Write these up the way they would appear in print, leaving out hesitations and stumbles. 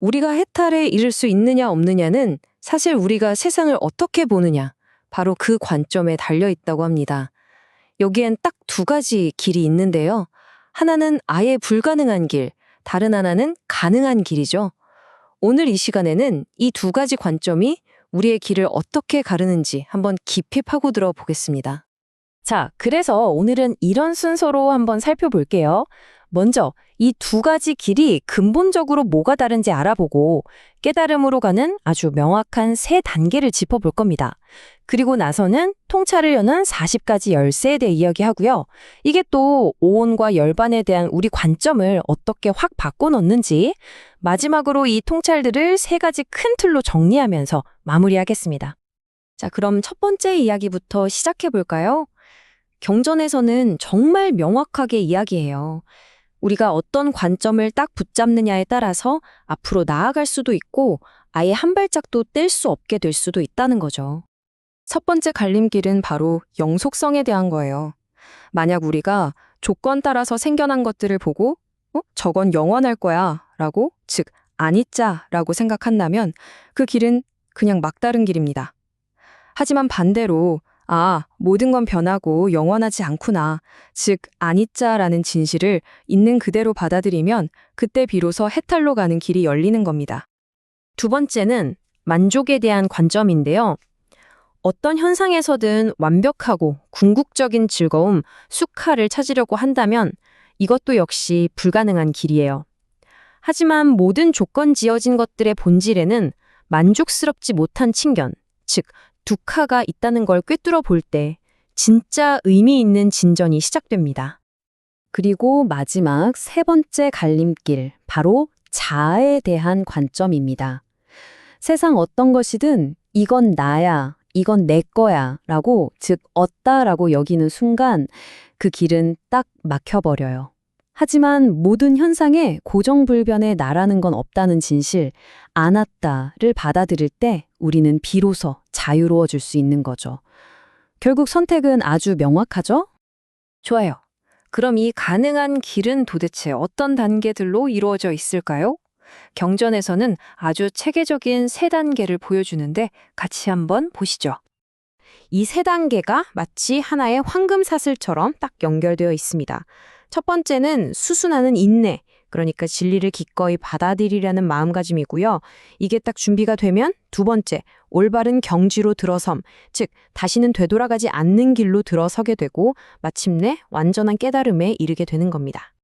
우리가 해탈에 이를 수 있느냐 없느냐는 사실 우리가 세상을 어떻게 보느냐, 바로 그 관점에 달려 있다고 합니다. 여기엔 딱 두 가지 길이 있는데요. 하나는 아예 불가능한 길, 다른 하나는 가능한 길이죠. 오늘 이 시간에는 이 두 가지 관점이 우리의 길을 어떻게 가르는지 한번 깊이 파고들어 보겠습니다. 자, 그래서 오늘은 이런 순서로 한번 살펴볼게요. 먼저 이 두 가지 길이 근본적으로 뭐가 다른지 알아보고 깨달음으로 가는 아주 명확한 세 단계를 짚어볼 겁니다. 그리고 나서는 통찰을 여는 40가지 열쇠에 대해 이야기하고요. 이게 또 오온과 열반에 대한 우리 관점을 어떻게 확 바꿔놓는지, 마지막으로 이 통찰들을 세 가지 큰 틀로 정리하면서 마무리하겠습니다. 자, 그럼 첫 번째 이야기부터 시작해 볼까요? 경전에서는 정말 명확하게 이야기해요. 우리가 어떤 관점을 딱 붙잡느냐에 따라서 앞으로 나아갈 수도 있고 아예 한 발짝도 뗄 수 없게 될 수도 있다는 거죠. 첫 번째 갈림길은 바로 영속성에 대한 거예요. 만약 우리가 조건 따라서 생겨난 것들을 보고 저건 영원할 거야 라고, 즉 아니짜 라고 생각한다면 그 길은 그냥 막다른 길입니다. 하지만 반대로 모든 건 변하고 영원하지 않구나, 즉 아니짜라는 진실을 있는 그대로 받아들이면 그때 비로소 해탈로 가는 길이 열리는 겁니다. 두 번째는 만족에 대한 관점인데요. 어떤 현상에서든 완벽하고 궁극적인 즐거움, 수카를 찾으려고 한다면 이것도 역시 불가능한 길이에요. 하지만 모든 조건 지어진 것들의 본질에는 만족스럽지 못한 친견, 즉 두카가 있다는 걸 꿰뚫어 볼 때 진짜 의미 있는 진전이 시작됩니다. 그리고 마지막 세 번째 갈림길, 바로 자아에 대한 관점입니다. 세상 어떤 것이든 이건 나야, 이건 내 거야 라고, 즉 얻다라고 여기는 순간 그 길은 딱 막혀버려요. 하지만 모든 현상에 고정불변의 나라는 건 없다는 진실, 아나따를 받아들일 때 우리는 비로소 자유로워질 수 있는 거죠. 결국 선택은 아주 명확하죠? 좋아요. 그럼 이 가능한 길은 도대체 어떤 단계들로 이루어져 있을까요? 경전에서는 아주 체계적인 세 단계를 보여주는데 같이 한번 보시죠. 이 세 단계가 마치 하나의 황금사슬처럼 딱 연결되어 있습니다. 첫 번째는 수순하는 인내, 그러니까 진리를 기꺼이 받아들이려는 마음가짐이고요. 이게 딱 준비가 되면 두 번째, 올바른 경지로 들어섬, 즉 다시는 되돌아가지 않는 길로 들어서게 되고 마침내 완전한 깨달음에 이르게 되는 겁니다.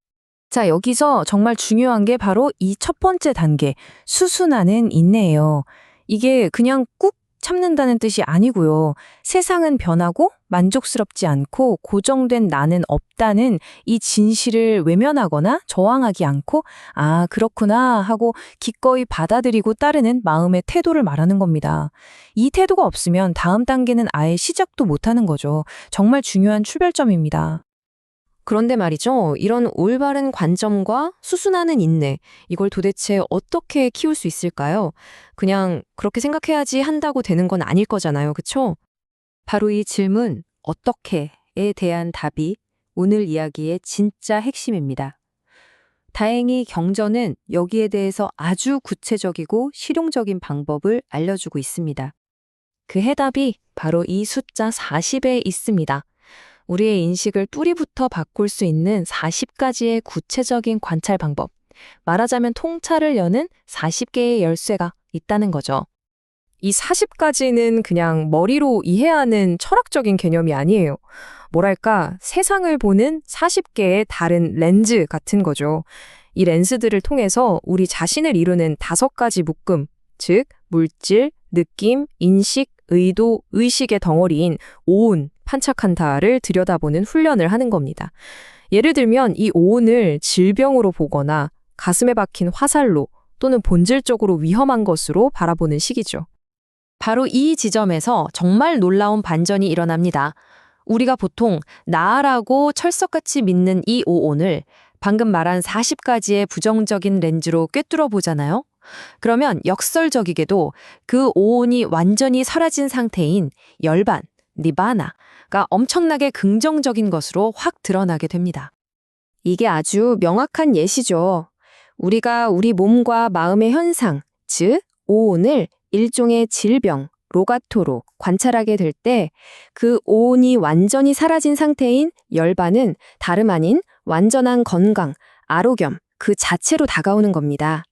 자, 여기서 정말 중요한 게 바로 이 첫 번째 단계, 수순하는 인내예요. 이게 그냥 꾹 참는다는 뜻이 아니고요. 세상은 변하고 만족스럽지 않고 고정된 나는 없다는 이 진실을 외면하거나 저항하지 않고 그렇구나 하고 기꺼이 받아들이고 따르는 마음의 태도를 말하는 겁니다. 이 태도가 없으면 다음 단계는 아예 시작도 못하는 거죠. 정말 중요한 출발점입니다. 그런데 말이죠. 이런 올바른 관점과 수순하는 인내, 이걸 도대체 어떻게 키울 수 있을까요? 그냥 그렇게 생각해야지 한다고 되는 건 아닐 거잖아요. 그쵸? 바로 이 질문, 어떻게에 대한 답이 오늘 이야기의 진짜 핵심입니다. 다행히 경전은 여기에 대해서 아주 구체적이고 실용적인 방법을 알려주고 있습니다. 그 해답이 바로 이 숫자 40에 있습니다. 우리의 인식을 뿌리부터 바꿀 수 있는 40가지의 구체적인 관찰 방법. 말하자면 통찰을 여는 40개의 열쇠가 있다는 거죠. 이 40가지는 그냥 머리로 이해하는 철학적인 개념이 아니에요. 뭐랄까, 세상을 보는 40개의 다른 렌즈 같은 거죠. 이 렌즈들을 통해서 우리 자신을 이루는 5가지 묶음, 즉 물질, 느낌, 인식, 의도, 의식의 덩어리인 오온, 판차칸타를 들여다보는 훈련을 하는 겁니다. 예를 들면 이 오온을 질병으로 보거나 가슴에 박힌 화살로 또는 본질적으로 위험한 것으로 바라보는 식이죠. 바로 이 지점에서 정말 놀라운 반전이 일어납니다. 우리가 보통 나라고 철석같이 믿는 이 오온을 방금 말한 40가지의 부정적인 렌즈로 꿰뚫어 보잖아요. 그러면 역설적이게도 그 오온이 완전히 사라진 상태인 열반, 니바나가 엄청나게 긍정적인 것으로 확 드러나게 됩니다. 이게 아주 명확한 예시죠. 우리가 우리 몸과 마음의 현상, 즉 오온을 일종의 질병, 로가토로 관찰하게 될 때 그 오온이 완전히 사라진 상태인 열반은 다름 아닌 완전한 건강, 아로겸 그 자체로 다가오는 겁니다.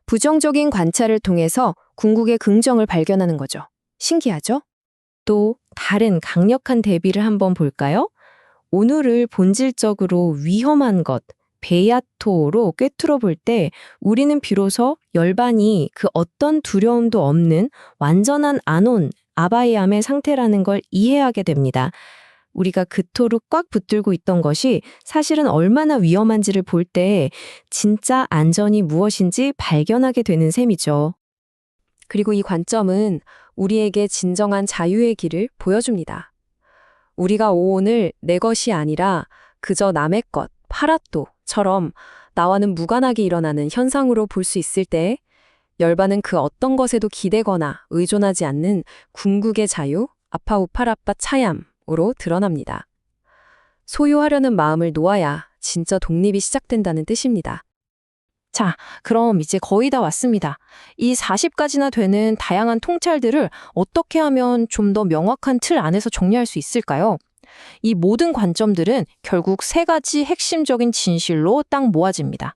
부정적인 관찰을 통해서 궁극의 긍정을 발견하는 거죠. 신기하죠? 또 다른 강력한 대비를 한번 볼까요? 오늘을 본질적으로 위험한 것, 베야토로 꿰뚫어 볼 때 우리는 비로소 열반이 그 어떤 두려움도 없는 완전한 아논, 아바이암의 상태라는 걸 이해하게 됩니다. 우리가 그토록 꽉 붙들고 있던 것이 사실은 얼마나 위험한지를 볼 때 진짜 안전이 무엇인지 발견하게 되는 셈이죠. 그리고 이 관점은 우리에게 진정한 자유의 길을 보여줍니다. 우리가 오온을 내 것이 아니라 그저 남의 것, 파라토처럼 나와는 무관하게 일어나는 현상으로 볼 수 있을 때 열반은 그 어떤 것에도 기대거나 의존하지 않는 궁극의 자유, 아파우파라빠 차얌으로 드러납니다. 소유하려는 마음을 놓아야 진짜 독립이 시작된다는 뜻입니다. 자, 그럼 이제 거의 다 왔습니다. 이 40가지나 되는 다양한 통찰들을 어떻게 하면 좀 더 명확한 틀 안에서 정리할 수 있을까요? 이 모든 관점들은 결국 3가지 핵심적인 진실로 딱 모아집니다.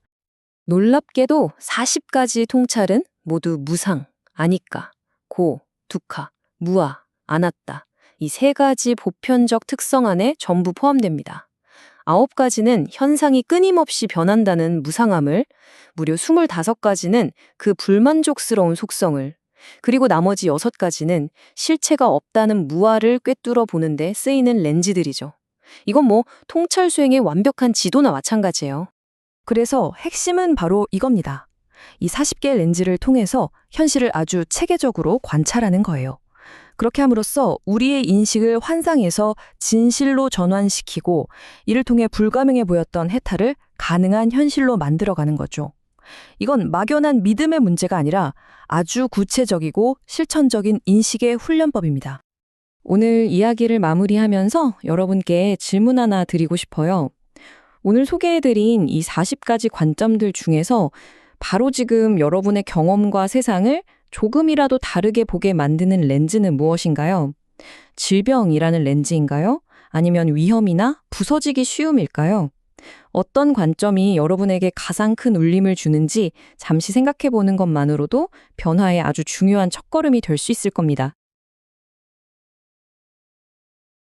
놀랍게도 40가지 통찰은 모두 무상, 아니까, 고, 두카, 무아, 아나따 이 3가지 보편적 특성 안에 전부 포함됩니다. 9가지는 현상이 끊임없이 변한다는 무상함을, 무려 25가지는 그 불만족스러운 속성을, 그리고 나머지 6가지는 실체가 없다는 무아를 꿰뚫어 보는데 쓰이는 렌즈들이죠. 이건 뭐 통찰 수행의 완벽한 지도나 마찬가지예요. 그래서 핵심은 바로 이겁니다. 이 40개의 렌즈를 통해서 현실을 아주 체계적으로 관찰하는 거예요. 그렇게 함으로써 우리의 인식을 환상에서 진실로 전환시키고 이를 통해 불가능해 보였던 해탈을 가능한 현실로 만들어가는 거죠. 이건 막연한 믿음의 문제가 아니라 아주 구체적이고 실천적인 인식의 훈련법입니다. 오늘 이야기를 마무리하면서 여러분께 질문 하나 드리고 싶어요. 오늘 소개해드린 이 40가지 관점들 중에서 바로 지금 여러분의 경험과 세상을 조금이라도 다르게 보게 만드는 렌즈는 무엇인가요? 질병이라는 렌즈인가요? 아니면 위험이나 부서지기 쉬움일까요? 어떤 관점이 여러분에게 가장 큰 울림을 주는지 잠시 생각해 보는 것만으로도 변화의 아주 중요한 첫걸음이 될 수 있을 겁니다.